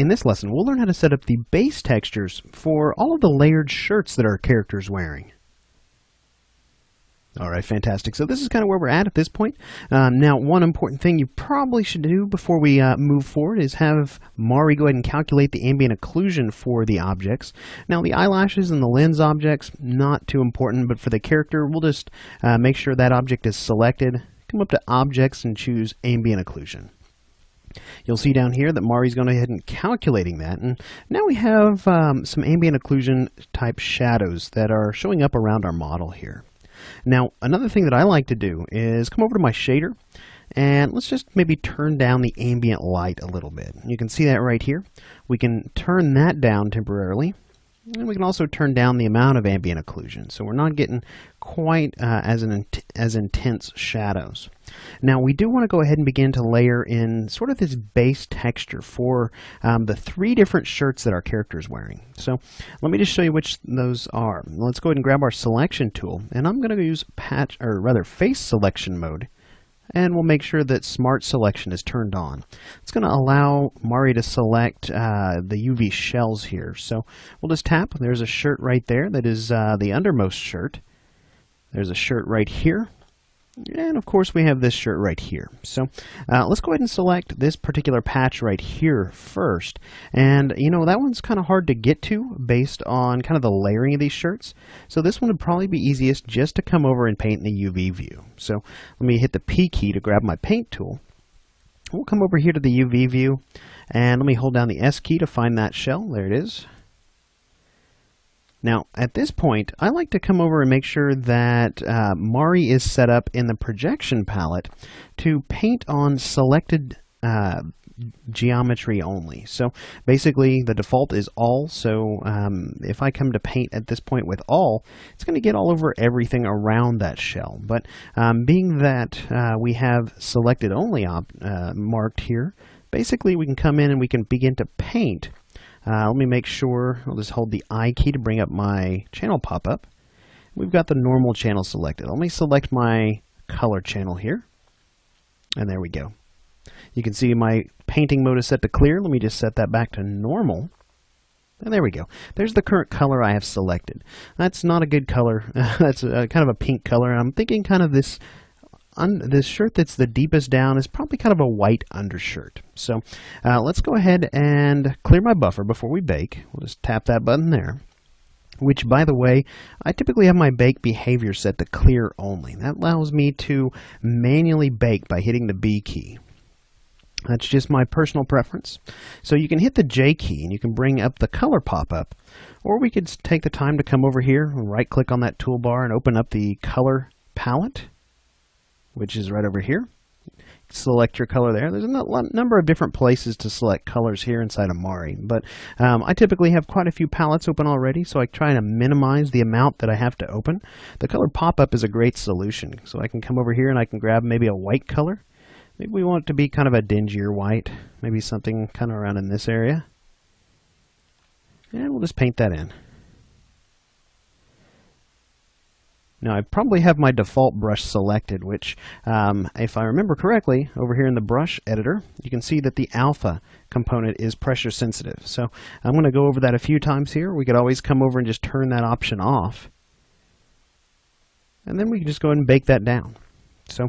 in this lesson, we'll learn how to set up the base textures for all of the layered shirts that our character is wearing. All right, fantastic. So this is kind of where we're at this point. Now, one important thing you probably should do before we move forward is have Mari go ahead and calculate the ambient occlusion for the objects. Now, the eyelashes and the lens objects, not too important, but for the character, we'll just make sure that object is selected. Come up to Objects and choose Ambient Occlusion. You'll see down here that Mari's going ahead and calculating that, and now we have some ambient occlusion type shadows that are showing up around our model here. Now, another thing that I like to do is come over to my shader, and let's just maybe turn down the ambient light a little bit. You can see that right here. We can turn that down temporarily, and we can also turn down the amount of ambient occlusion, so we're not getting quite as intense shadows. Now, we do want to go ahead and begin to layer in sort of this base texture for the 3 different shirts that our character is wearing. So let me just show you which those are. Let's go ahead and grab our selection tool, and I'm going to use face selection mode, and we'll make sure that Smart Selection is turned on. It's going to allow Mari to select the UV shells here. So we'll just tap. There's a shirt right there that is the undermost shirt. There's a shirt right here. And of course we have this shirt right here. So let's go ahead and select this particular patch right here first. And you know, that one's kind of hard to get to based on kind of the layering of these shirts. So this one would probably be easiest just to come over and paint in the UV view. So let me hit the P key to grab my paint tool. We'll come over here to the UV view, and let me hold down the S key to find that shell. There it is. Now, at this point, I like to come over and make sure that Mari is set up in the projection palette to paint on selected geometry only. So basically, the default is all. So if I come to paint at this point with all, it's going to get all over everything around that shell. But being that we have selected only marked here, basically we can come in and we can begin to paint. Let me make sure, I'll just hold the I key to bring up my channel pop-up. We've got the normal channel selected. Let me select my color channel here, and there we go. You can see my painting mode is set to clear. Let me just set that back to normal, and there we go. There's the current color I have selected. That's not a good color. That's kind of a pink color, and I'm thinking kind of this shirt that's the deepest down is probably kind of a white undershirt. So let's go ahead and clear my buffer before we bake. We'll just tap that button there, which, by the way, I typically have my bake behavior set to clear only. That allows me to manually bake by hitting the B key. That's just my personal preference. So you can hit the J key and you can bring up the color pop-up, or we could take the time to come over here and right-click on that toolbar and open up the color palette, which is right over here. Select your color there. There's a number of different places to select colors here inside of Mari, but I typically have quite a few palettes open already, so I try to minimize the amount that I have to open. The color pop-up is a great solution, so I can come over here and I can grab maybe a white color. Maybe we want it to be kind of a dingier white, maybe something kind of around in this area, and we'll just paint that in. Now, I probably have my default brush selected, which, if I remember correctly, over here in the brush editor, you can see that the alpha component is pressure sensitive. So I'm going to go over that a few times here. We could always come over and just turn that option off. And then we can just go ahead and bake that down. So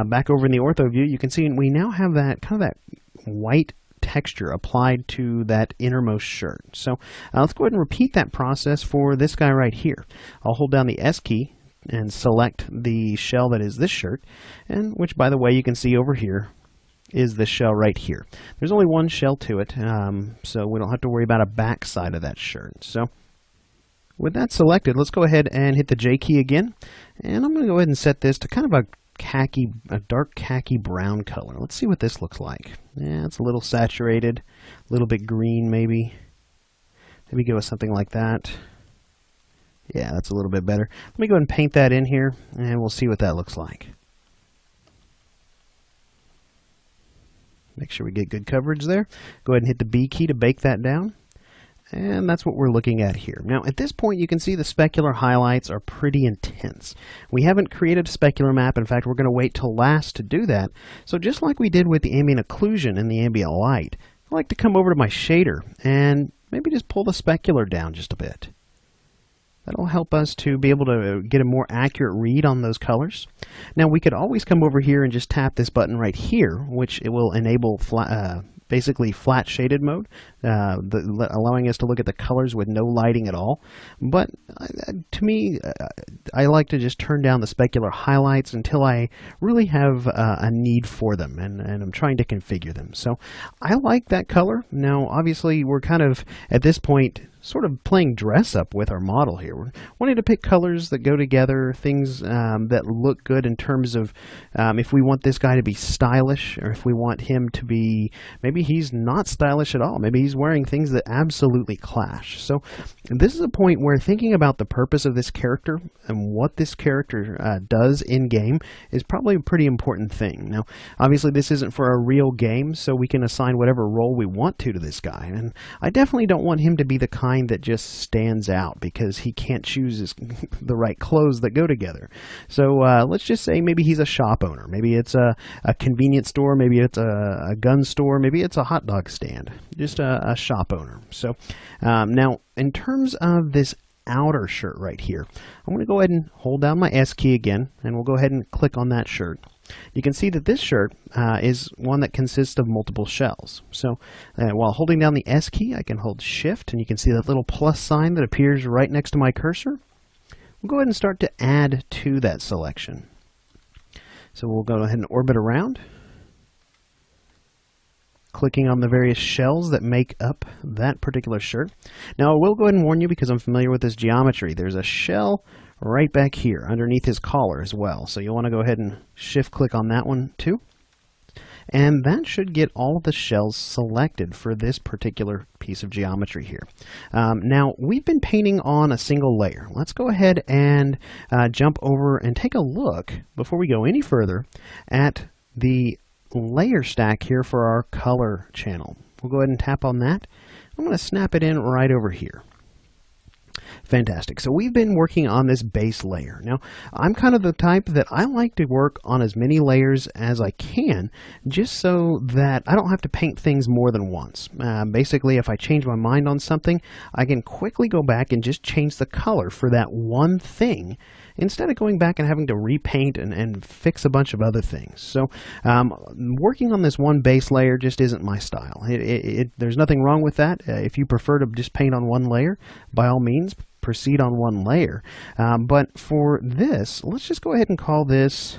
back over in the ortho view, you can see we now have that kind of that white texture applied to that innermost shirt. So let's go ahead and repeat that process for this guy right here. I'll hold down the S key and select the shell that is this shirt, and which, by the way, you can see over here is the shell right here. There's only one shell to it, so we don't have to worry about a back side of that shirt. So with that selected, let's go ahead and hit the J key again, and I'm going to go ahead and set this to kind of a dark khaki brown color. Let's see what this looks like. Yeah, it's a little saturated, a little bit green maybe. Maybe go with something like that. Yeah, that's a little bit better. Let me go ahead and paint that in here, and we'll see what that looks like. Make sure we get good coverage there. Go ahead and hit the B key to bake that down. And that's what we're looking at here. Now, at this point, you can see the specular highlights are pretty intense. We haven't created a specular map. In fact, we're going to wait till last to do that. So just like we did with the ambient occlusion and the ambient light, I like to come over to my shader and maybe just pull the specular down just a bit. That'll help us to be able to get a more accurate read on those colors. Now we could always come over here and just tap this button right here, which it will enable basically flat shaded mode, allowing us to look at the colors with no lighting at all. But to me, I like to just turn down the specular highlights until I really have a need for them, and I'm trying to configure them. So I like that color. Now obviously we're kind of at this point sort of playing dress up with our model here. We're wanting to pick colors that go together, things that look good in terms of if we want this guy to be stylish, or if we want him to be, maybe he's not stylish at all. Maybe he's wearing things that absolutely clash. So this is a point where thinking about the purpose of this character and what this character does in game is probably a pretty important thing. Now, obviously this isn't for a real game, so we can assign whatever role we want to this guy. And I definitely don't want him to be the kind that just stands out because he can't choose the right clothes that go together. So let's just say maybe he's a shop owner. Maybe it's a convenience store. Maybe it's a gun store. Maybe it's a hot dog stand. Just a shop owner. So now in terms of this outer shirt right here, I'm going to go ahead and hold down my S key again, and we'll go ahead and click on that shirt. You can see that this shirt is one that consists of multiple shells. So while holding down the S key, I can hold Shift, and you can see that little plus sign that appears right next to my cursor. We'll go ahead and start to add to that selection. So we'll go ahead and orbit around, clicking on the various shells that make up that particular shirt. Now I will go ahead and warn you, because I'm familiar with this geometry, there's a shell right back here underneath his collar as well. So you'll want to go ahead and shift click on that one too. And that should get all of the shells selected for this particular piece of geometry here. Now we've been painting on a single layer. Let's go ahead and jump over and take a look before we go any further at the layer stack here for our color channel. We'll go ahead and tap on that. I'm going to snap it in right over here. Fantastic. So we've been working on this base layer. Now, I'm kind of the type that I like to work on as many layers as I can, just so that I don't have to paint things more than once. Basically, if I change my mind on something, I can quickly go back and just change the color for that one thing, instead of going back and having to repaint and fix a bunch of other things. So working on this one base layer just isn't my style. There's nothing wrong with that. If you prefer to just paint on one layer, by all means, proceed on one layer. But for this, let's just go ahead and call this,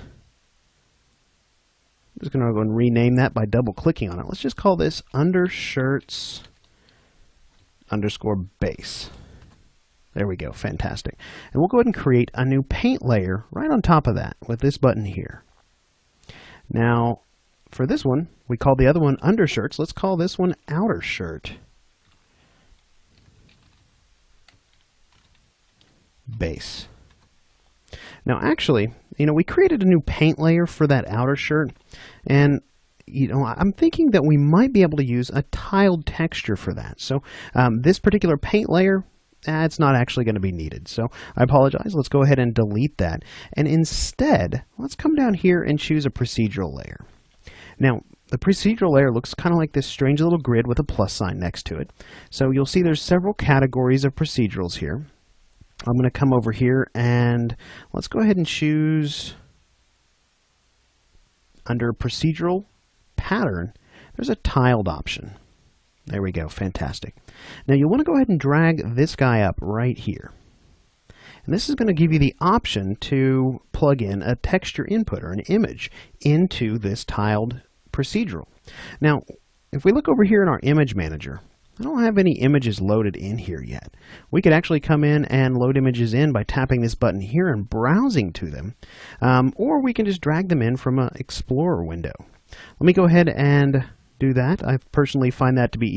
I'm just going to go and rename that by double clicking on it. Let's just call this undershirts _ base. There we go, fantastic. And we'll go ahead and create a new paint layer right on top of that with this button here. Now, for this one, we called the other one undershirts. Let's call this one outer shirt base. Now actually, we created a new paint layer for that outer shirt, and I'm thinking that we might be able to use a tiled texture for that. So this particular paint layer, it's not actually going to be needed. So I apologize. Let's go ahead and delete that. And instead, let's come down here and choose a procedural layer. Now, the procedural layer looks kind of like this strange little grid with a plus sign next to it. So you'll see there's several categories of procedurals here. I'm going to come over here and let's go ahead and choose under procedural pattern, there's a tiled option. There we go, fantastic. Now you want to go ahead and drag this guy up right here. And this is going to give you the option to plug in a texture input or an image into this tiled procedural. Now, if we look over here in our image manager, I don't have any images loaded in here yet. We could actually come in and load images in by tapping this button here and browsing to them, or we can just drag them in from an Explorer window. Let me go ahead and do that. I personally find that to be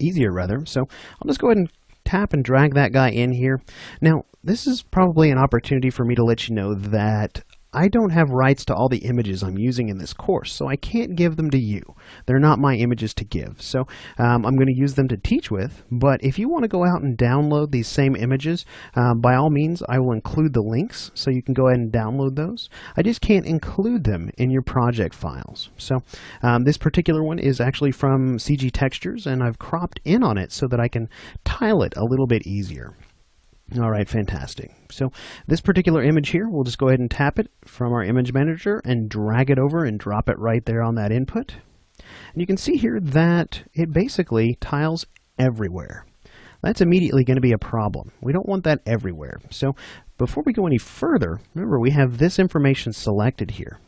easier rather. So I'll just go ahead and tap and drag that guy in here. Now, this is probably an opportunity for me to let you know that I don't have rights to all the images I'm using in this course, so I can't give them to you. They're not my images to give. So I'm going to use them to teach with, but if you want to go out and download these same images, by all means, I will include the links so you can go ahead and download those. I just can't include them in your project files. So this particular one is actually from CG Textures, and I've cropped in on it so that I can tile it a little bit easier. All right, fantastic. So this particular image here, we'll just go ahead and tap it from our image manager and drag it over and drop it right there on that input. And you can see here that it basically tiles everywhere. That's immediately going to be a problem. We don't want that everywhere. So before we go any further, remember we have this information selected here.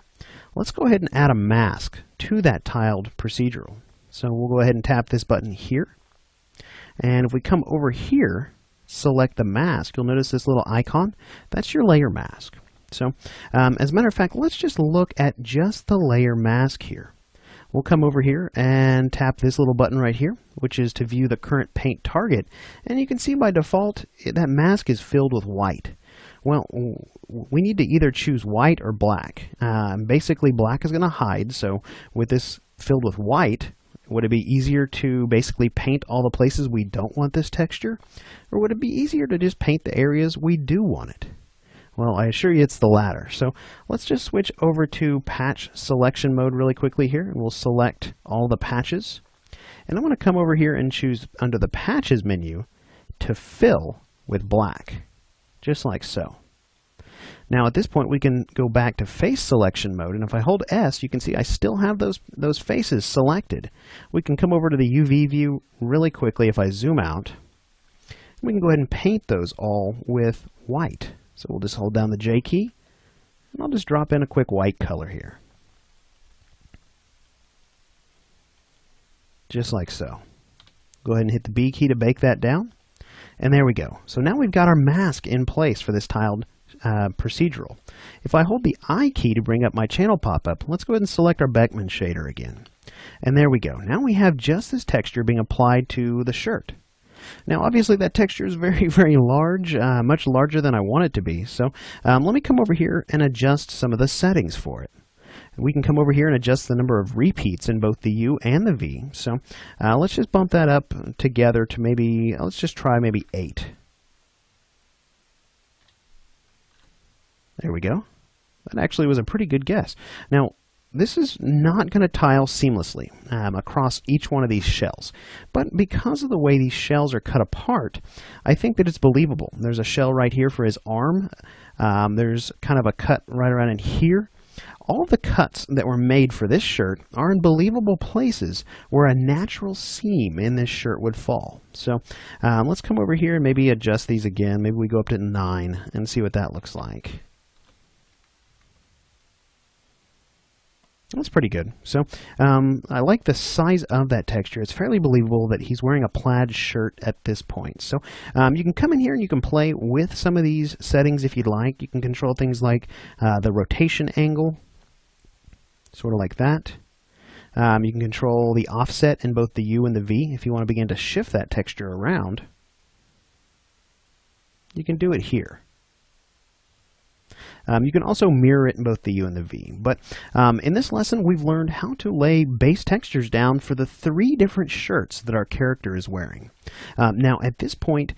Let's go ahead and add a mask to that tiled procedural. So we'll go ahead and tap this button here. And if we come over here, select the mask, you'll notice this little icon. That's your layer mask. So as a matter of fact, let's just look at just the layer mask here. We'll come over here and tap this little button right here, which is to view the current paint target. And you can see by default, that mask is filled with white. Well, we need to either choose white or black. Basically, black is going to hide. So with this filled with white, would it be easier to basically paint all the places we don't want this texture? Or would it be easier to just paint the areas we do want it? Well, I assure you it's the latter. So let's just switch over to patch selection mode really quickly here. And we'll select all the patches. And I'm going to come over here and choose under the patches menu to fill with black, just like so. Now at this point we can go back to face selection mode, and if I hold S, you can see I still have those faces selected. We can come over to the UV view really quickly if I zoom out. We can go ahead and paint those all with white. So we'll just hold down the J key, and I'll just drop in a quick white color here. Just like so. Go ahead and hit the B key to bake that down. And there we go. So now we've got our mask in place for this tiled procedural. If I hold the I key to bring up my channel pop-up, let's go ahead and select our Beckman shader again. And there we go. Now we have just this texture being applied to the shirt. Now obviously that texture is very, very large, much larger than I want it to be. So let me come over here and adjust some of the settings for it. We can come over here and adjust the number of repeats in both the U and the V. So let's just bump that up together to maybe, let's just try maybe 8. There we go. That actually was a pretty good guess. Now, this is not going to tile seamlessly across each one of these shells. But because of the way these shells are cut apart, I think that it's believable. There's a shell right here for his arm. There's kind of a cut right around in here. All the cuts that were made for this shirt are in believable places where a natural seam in this shirt would fall. So let's come over here and maybe adjust these again. Maybe we go up to 9 and see what that looks like. That's pretty good. So I like the size of that texture. It's fairly believable that he's wearing a plaid shirt at this point. So you can come in here and you can play with some of these settings if you'd like. You can control things like the rotation angle, sort of like that. You can control the offset in both the U and the V if you want to begin to shift that texture around. You can do it here. You can also mirror it in both the U and the V. But in this lesson, we've learned how to lay base textures down for the 3 different shirts that our character is wearing. Now, at this point,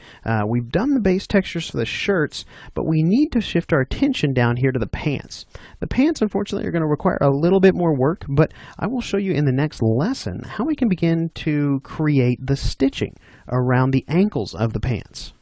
we've done the base textures for the shirts, but we need to shift our attention down here to the pants. The pants, unfortunately, are going to require a little bit more work, but I will show you in the next lesson how we can begin to create the stitching around the ankles of the pants.